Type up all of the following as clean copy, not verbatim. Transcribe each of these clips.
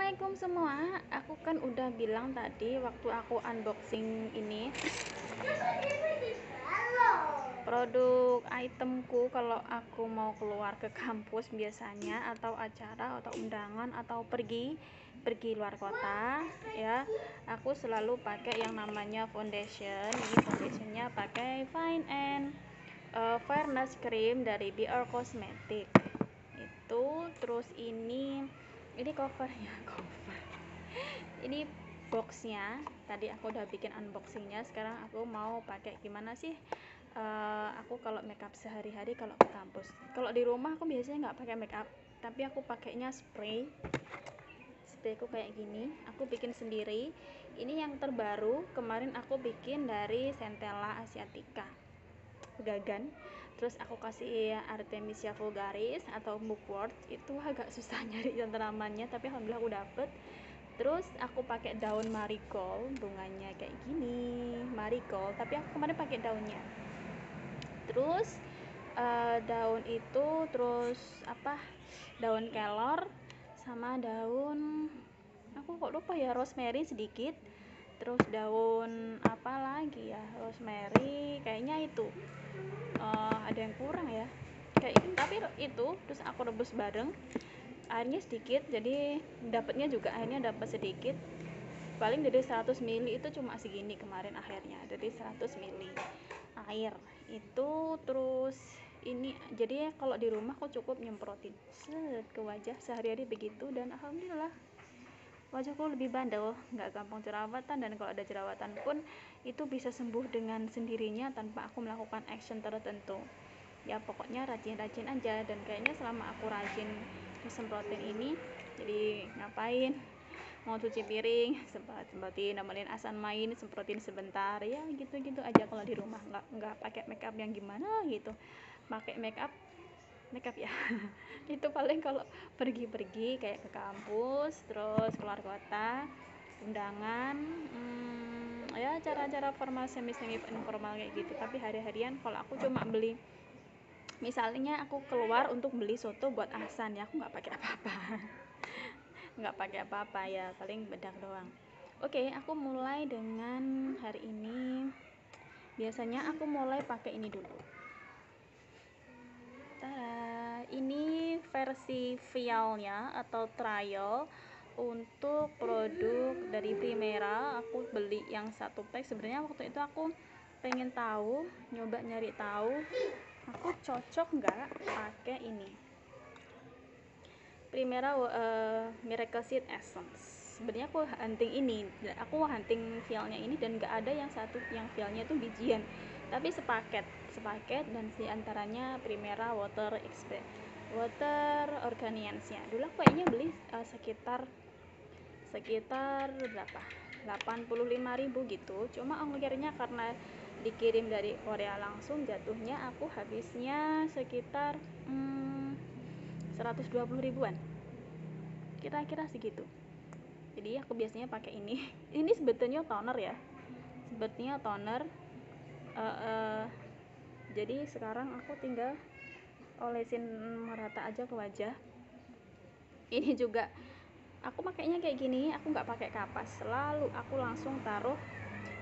Assalamualaikum semua. Aku kan udah bilang tadi waktu aku unboxing ini produk itemku kalau aku mau keluar ke kampus biasanya, atau acara atau undangan atau pergi luar kota ya. Aku selalu pakai yang namanya foundation. Ini foundationnya pakai Fine and Fairness Cream dari BR Cosmetic. Terus ini covernya. Ini boxnya. Tadi aku udah bikin unboxingnya. Sekarang aku mau pakai gimana sih. Aku kalau makeup sehari-hari kalau ke kampus. Kalau di rumah aku biasanya nggak pakai makeup, tapi aku pakainya spray aku kayak gini. Aku bikin sendiri. Ini yang terbaru, kemarin aku bikin dari Centella Asiatica Gagan. Terus aku kasih Artemisia vulgaris atau mugwort. Itu agak susah nyari yang namanya, tapi alhamdulillah aku dapet. Terus aku pakai daun marigold, bunganya kayak gini, marigold, tapi aku kemarin pakai daunnya. Terus daun itu, terus daun kelor sama daun, aku kok lupa ya, rosemary sedikit. Terus daun apa lagi ya, rosemary kayaknya itu. Ada yang kurang ya kayak ini, tapi itu terus aku rebus bareng, airnya sedikit, jadi dapatnya juga airnya dapat sedikit. Paling dari 100 ml itu cuma segini kemarin akhirnya, dari 100 ml air itu. Terus ini jadi kalau di rumah aku cukup nyemprotin ke wajah sehari-hari begitu, dan alhamdulillah wajahku lebih bandel, nggak gampang jerawatan, dan kalau ada jerawatan pun itu bisa sembuh dengan sendirinya tanpa aku melakukan action tertentu. Ya pokoknya rajin-rajin aja, dan kayaknya selama aku rajin semprotin ini, jadi ngapain, mau cuci piring semprotin, nemenin Asan main semprotin sebentar, ya gitu-gitu aja. Kalau di rumah nggak pakai makeup yang gimana gitu. Pakai makeup ya itu paling kalau pergi-pergi kayak ke kampus, terus keluar kota, undangan, ya acara-acara formal, semi informal kayak gitu. Tapi hari-harian kalau aku cuma beli, misalnya aku keluar untuk beli soto buat Ahsan, ya aku nggak pakai apa-apa ya, paling bedak doang. Oke, aku mulai dengan hari ini. Biasanya aku mulai pakai ini dulu. Tada, ini versi vialnya atau trial untuk produk dari Primera. Aku beli yang satu pack. Sebenarnya waktu itu aku pengen tahu, nyoba nyari tahu aku cocok nggak pakai ini Primera Miracle Seed Essence. Sebenarnya aku hunting vialnya ini, dan nggak ada yang satu yang vialnya itu bijian, tapi sepaket, dan diantaranya Primera Water Organians-nya. Dulu aku kayaknya beli sekitar berapa, 85.000 gitu. Cuma ongkirnya karena dikirim dari Korea langsung, jatuhnya aku habisnya sekitar 120 ribuan, kira-kira segitu. Jadi aku biasanya pakai ini. Ini sebetulnya toner ya, jadi sekarang aku tinggal olesin merata aja ke wajah. Ini juga aku pakainya kayak gini, aku nggak pakai kapas, selalu aku langsung taruh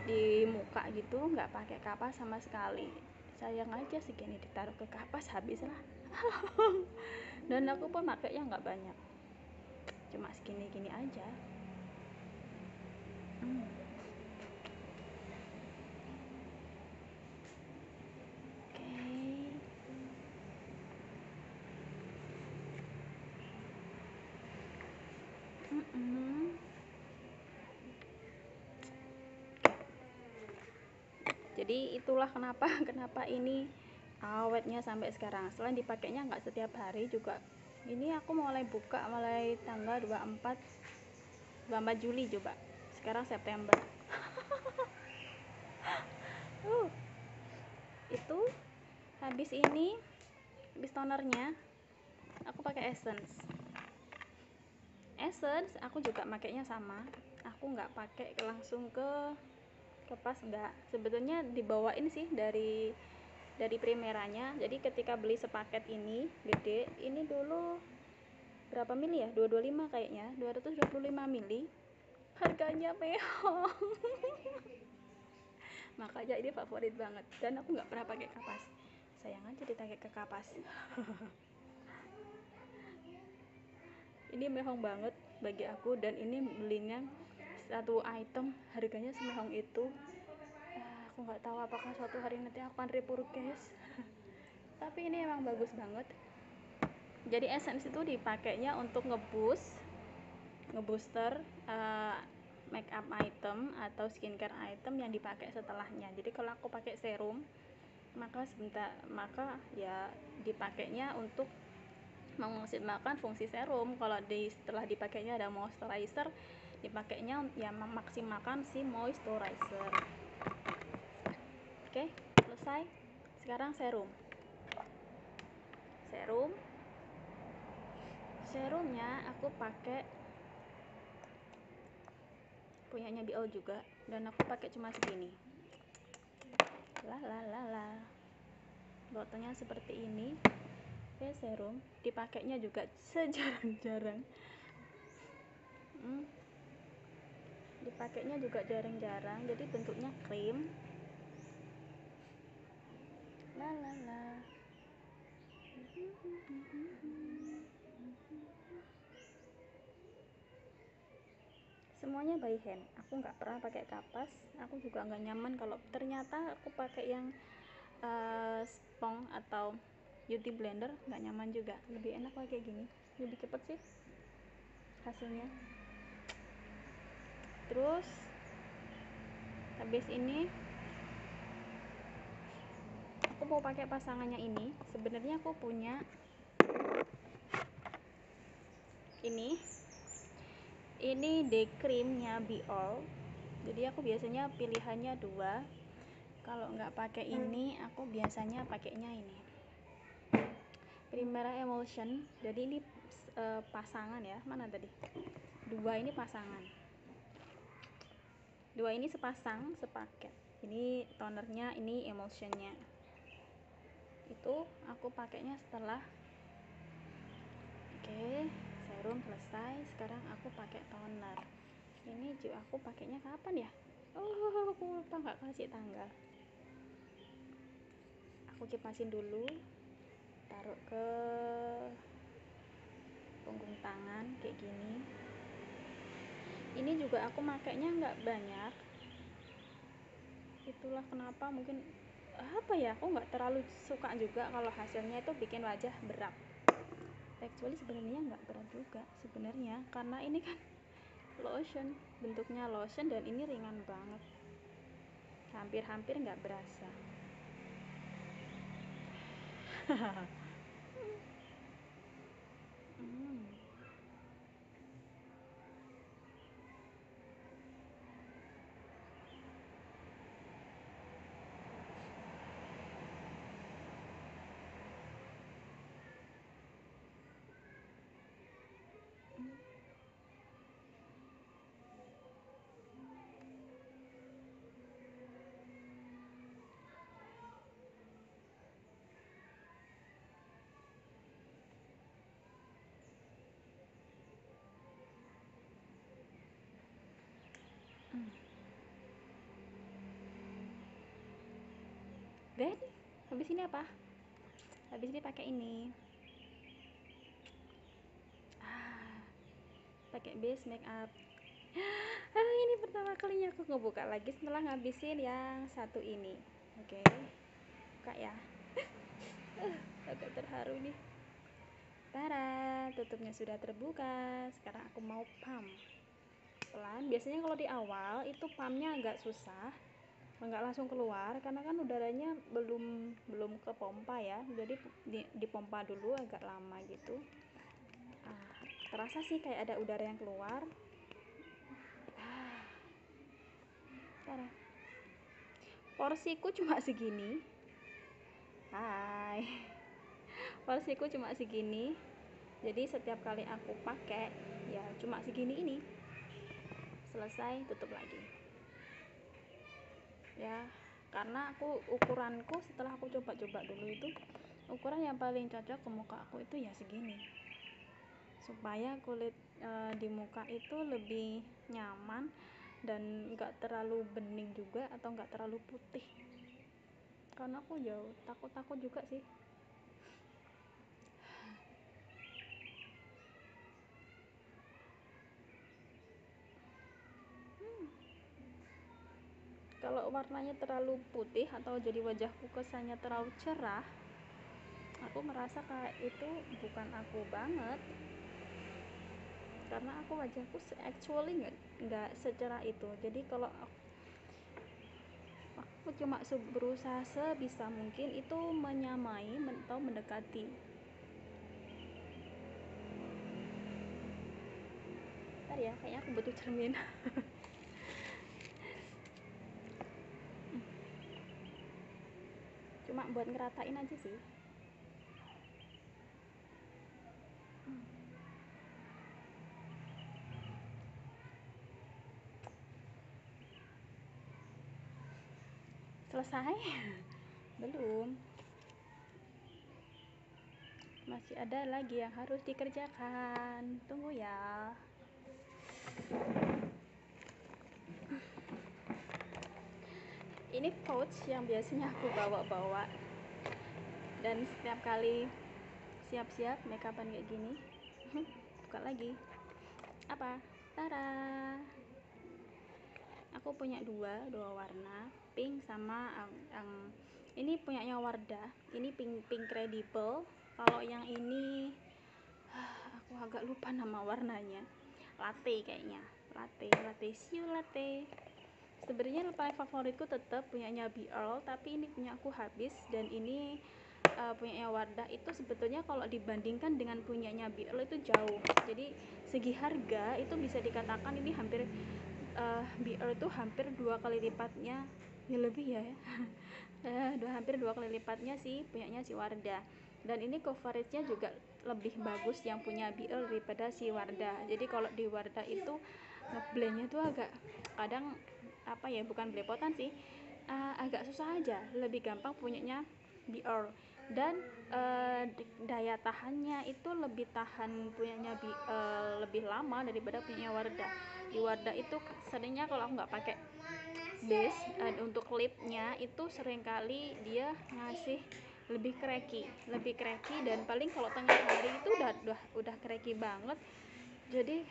di muka gitu, nggak pakai kapas sama sekali. Sayang aja segini ditaruh ke kapas, habis lah. Dan aku pun pakainya nggak banyak, cuma segini-gini aja. Jadi itulah kenapa ini awetnya sampai sekarang. Selain dipakainya nggak setiap hari juga, ini aku mulai buka mulai tanggal 24 Juli coba. Sekarang September. Itu habis tonernya aku pakai essence. Aku juga pakainya sama. Aku nggak pakai langsung ke pas, enggak, sebetulnya dibawain sih dari Primeranya. Jadi ketika beli sepaket ini gede, ini dulu berapa mili ya, 225 kayaknya, 225 mili, harganya mehong. Makanya ini favorit banget, dan aku nggak pernah pakai kapas, sayang aja ditarik ke kapas. Ini mehong banget bagi aku, dan ini belinya satu item harganya semehong itu. Aku nggak tahu apakah suatu hari nanti aku akan repurchase. Tapi ini emang bagus banget. Jadi Essence itu dipakainya untuk ngebooster makeup item atau skincare item yang dipakai setelahnya. Jadi kalau aku pakai serum, maka ya dipakainya untuk memaksimalkan fungsi serum. Kalau setelah dipakainya ada moisturizer, dipakainya ya memaksimalkan si moisturizer. Oke, selesai. Sekarang serumnya aku pakai punyanya BL juga, dan aku pakai cuma segini. Botolnya seperti ini. Oke, serum dipakainya juga sejarang-jarang. Dipakainya juga jarang-jarang, jadi bentuknya krim. Semuanya by hand, aku nggak pernah pakai kapas. Aku juga nggak nyaman kalau ternyata aku pakai yang spong atau beauty blender, nggak nyaman juga. Lebih enak kayak gini, lebih cepet sih hasilnya. Terus habis ini aku mau pakai pasangannya ini. Sebenarnya aku punya ini day creamnya BL. Jadi aku biasanya pilihannya dua. Kalau nggak pakai ini, aku biasanya pakainya ini Primera Emulsion. Jadi ini pasangan ya, mana tadi, dua ini pasangan, dua ini sepaket. Ini tonernya, ini emulsionnya. Itu aku pakainya setelah serum selesai. Sekarang aku pakai toner. Ini juga aku pakainya kapan ya, aku lupa, nggak kasih tanggal. Aku kipasin dulu, taruh ke punggung tangan kayak gini. Ini juga aku makainya nggak banyak, itulah kenapa mungkin aku nggak terlalu suka juga kalau hasilnya itu bikin wajah berat. Actually sebenarnya nggak berat juga sebenarnya, karena ini kan lotion, bentuknya lotion, dan ini ringan banget, hampir nggak berasa. Dan habis ini apa? Habis ini pakai ini. Pakai base makeup. Ini pertama kalinya aku ngebuka lagi setelah ngabisin yang satu ini. Oke. Buka ya. Agak terharu nih. Tada, tutupnya sudah terbuka. Sekarang aku mau pump. Pelan. Biasanya kalau di awal itu pumpnya agak susah, nggak langsung keluar karena kan udaranya belum ke pompa ya. Jadi dipompa dulu agak lama gitu. Terasa sih kayak ada udara yang keluar. Porsiku cuma segini. Porsiku cuma segini. Jadi setiap kali aku pakai ya cuma segini ini. Selesai, tutup lagi. Ya, karena ukuranku setelah aku coba-coba dulu itu, ukuran yang paling cocok ke muka aku itu ya segini. supaya kulit di muka itu lebih nyaman dan nggak terlalu bening juga atau nggak terlalu putih, karena aku jauh takut juga sih. Kalau warnanya terlalu putih atau jadi wajahku kesannya terlalu cerah, aku merasa kayak itu bukan aku banget, karena aku wajahku actually nggak secerah itu. Jadi kalau aku cuma berusaha sebisa mungkin itu menyamai atau mendekati. Bentar ya, kayaknya aku butuh cermin. Cuma buat ngeratain aja sih. Selesai? Belum, masih ada lagi yang harus dikerjakan, tunggu ya. Ini pouch yang biasanya aku bawa-bawa, dan setiap kali siap-siap makeupan kayak gini, buka lagi. Apa? Tara, aku punya dua warna, pink sama ini punyanya Wardah. Ini pink credible. Kalau yang ini aku agak lupa nama warnanya, latte kayaknya, latte siu latte. Sebenarnya paling favoritku tetap punyanya BL, tapi ini punya aku habis, dan ini punyanya Wardah itu sebetulnya kalau dibandingkan dengan punyanya BL itu jauh. Jadi segi harga itu bisa dikatakan ini hampir BL itu hampir 2 kali lipatnya, ya lebih ya, hampir 2 kali lipatnya sih punyanya si Wardah. Dan ini coveragenya juga lebih bagus yang punya BL daripada si Wardah. Jadi kalau di Wardah itu ngeblendnya tuh agak kadang apa ya, bukan belepotan sih, agak susah aja. Lebih gampang punyanya BL, dan daya tahannya itu lebih tahan punyanya lebih lama daripada punya Wardah. Di Wardah itu seringnya kalau aku nggak pakai base, untuk lipnya itu seringkali dia ngasih lebih cracky, dan paling kalau tengah hari itu udah cracky banget. Jadi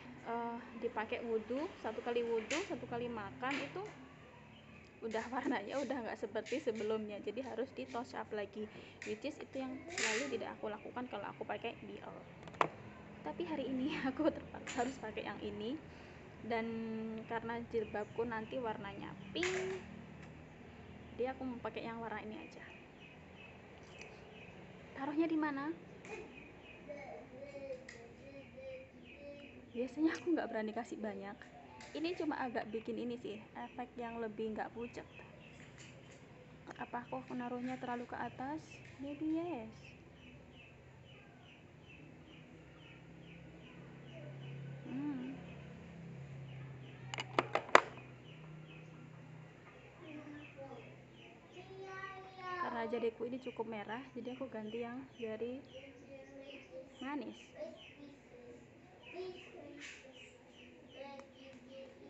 dipakai wudhu, satu kali makan itu udah warnanya udah nggak seperti sebelumnya, jadi harus di touch up lagi, which is itu yang selalu tidak aku lakukan kalau aku pakai BL. Tapi hari ini aku terpaksa harus pakai yang ini, dan karena jilbabku nanti warnanya pink, jadi aku mau pakai yang warna ini aja. Taruhnya di mana? Biasanya aku nggak berani kasih banyak. Ini cuma agak bikin ini sih, efek yang lebih nggak pucet. Apa aku naruhnya terlalu ke atas? Maybe yes. Karena jariku ini cukup merah, jadi aku ganti yang jari manis.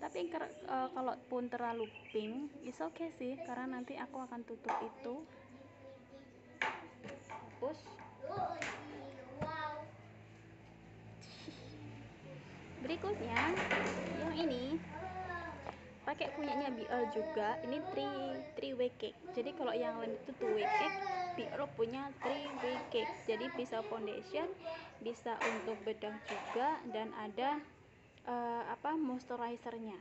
Tapi kalaupun terlalu pink, is okay sih, karena nanti aku akan tutup itu. Hapus. Berikutnya yang ini pakai punyanya BL juga. Ini 3-way cake. Jadi kalau yang lain itu 2-way cake, BL punya 3-way cake. Jadi bisa foundation, bisa untuk bedah juga, dan ada moisturizernya.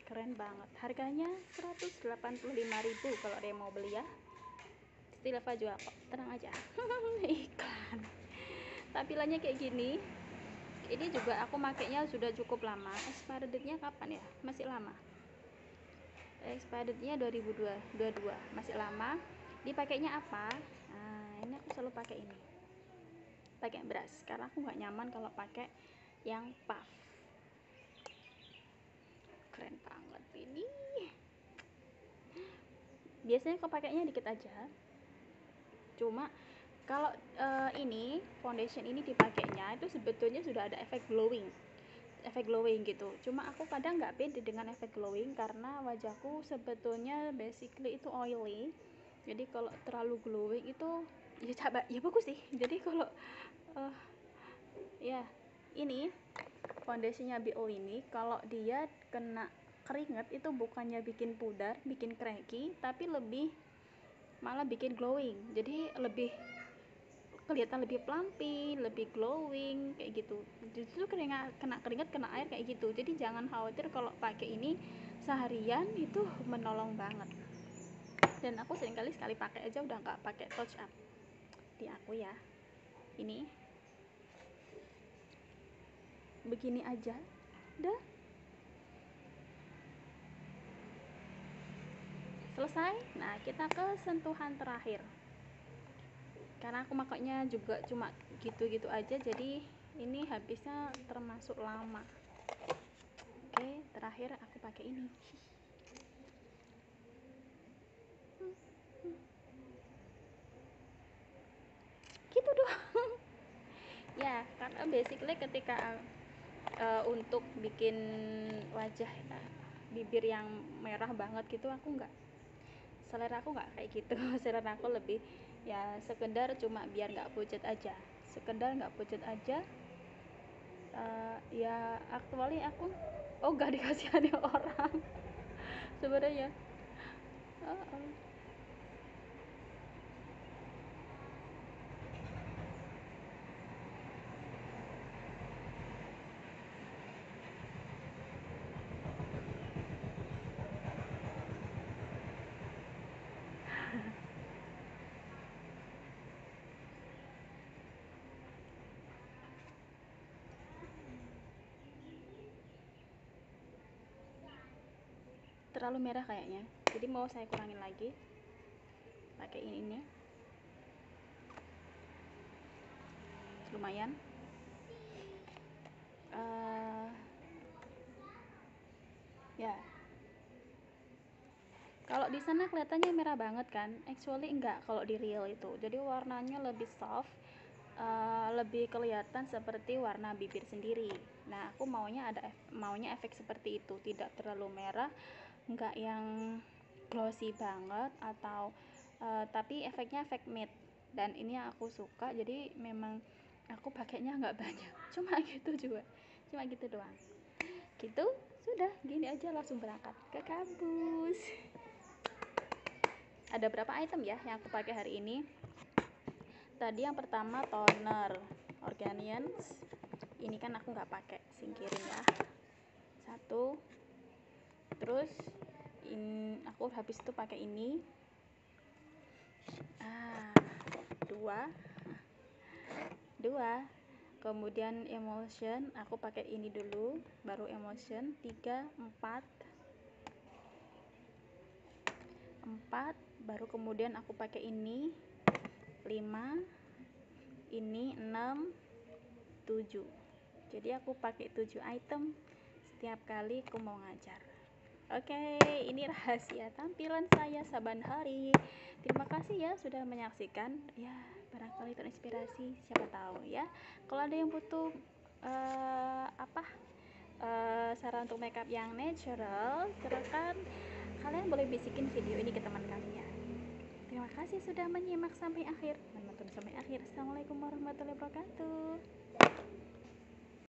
Keren banget. Harganya 185.000 kalau ada yang mau beli ya. Stilva juga kok, tenang aja. Iklan. Tampilannya kayak gini. Ini juga aku makainya sudah cukup lama. Expired date-nya kapan ya? Masih lama. Expired date-nya 2022, masih lama. Dipakainya apa? Nah, ini aku selalu pakai ini. Pakai brush karena aku nggak nyaman kalau pakai yang puff. Keren banget ini. Biasanya aku pakainya dikit aja. Cuma Kalau ini foundation ini dipakainya itu sebetulnya sudah ada efek glowing gitu. Cuma aku kadang nggak pede dengan efek glowing karena wajahku sebetulnya basically itu oily. Jadi kalau terlalu glowing itu ya coba ya bagus sih. Jadi kalau uh, ya ini foundationnya BO ini kalau dia kena keringat itu bukannya bikin pudar, bikin cranky, tapi lebih malah bikin glowing. Jadi lebih kelihatan lebih plumpy, lebih glowing kayak gitu. Justru kena keringat, kena air kayak gitu. Jadi jangan khawatir kalau pakai ini seharian itu menolong banget. Dan aku sekali pakai aja udah nggak pakai touch up di aku ya. Ini begini aja, udah selesai. Nah kita ke sentuhan terakhir. Karena aku makanya juga cuma gitu-gitu aja, jadi ini habisnya termasuk lama. Oke, terakhir aku pakai ini. Gitu doang. Ya, karena basically ketika untuk bikin wajah bibir yang merah banget gitu selera aku nggak kayak gitu. Selera aku lebih ya sekedar cuma biar nggak pucat aja, ya actually aku gak dikasihani orang sebenarnya. Terlalu merah kayaknya, jadi mau saya kurangin lagi pakai ini lumayan. Ya kalau di sana kelihatannya merah banget kan, actually enggak kalau di real itu. Jadi warnanya lebih soft, lebih kelihatan seperti warna bibir sendiri. Nah aku maunya efek seperti itu, tidak terlalu merah, enggak yang glossy banget atau tapi efeknya efek matte, dan ini yang aku suka. Jadi memang aku pakainya nggak banyak, cuma gitu doang. Gitu, sudah gini aja langsung berangkat ke kampus. Ada berapa item ya yang aku pakai hari ini? Tadi yang pertama toner Organians, ini kan aku nggak pakai, singkirin ya. Satu, terus aku habis itu pakai ini. Dua, kemudian emulsion aku pakai ini dulu, baru emulsion. 3, 4, baru kemudian aku pakai ini. 5, ini 6, 7. Jadi aku pakai 7 item setiap kali aku mau ngajar. Oke, ini rahasia tampilan saya saban hari. Terima kasih ya sudah menyaksikan. Ya, barangkali terinspirasi, siapa tahu ya. Kalau ada yang butuh saran untuk makeup yang natural, silakan kalian boleh bisikin video ini ke teman kalian. Terima kasih sudah menyimak sampai akhir. Menonton sampai akhir. Assalamualaikum warahmatullahi wabarakatuh.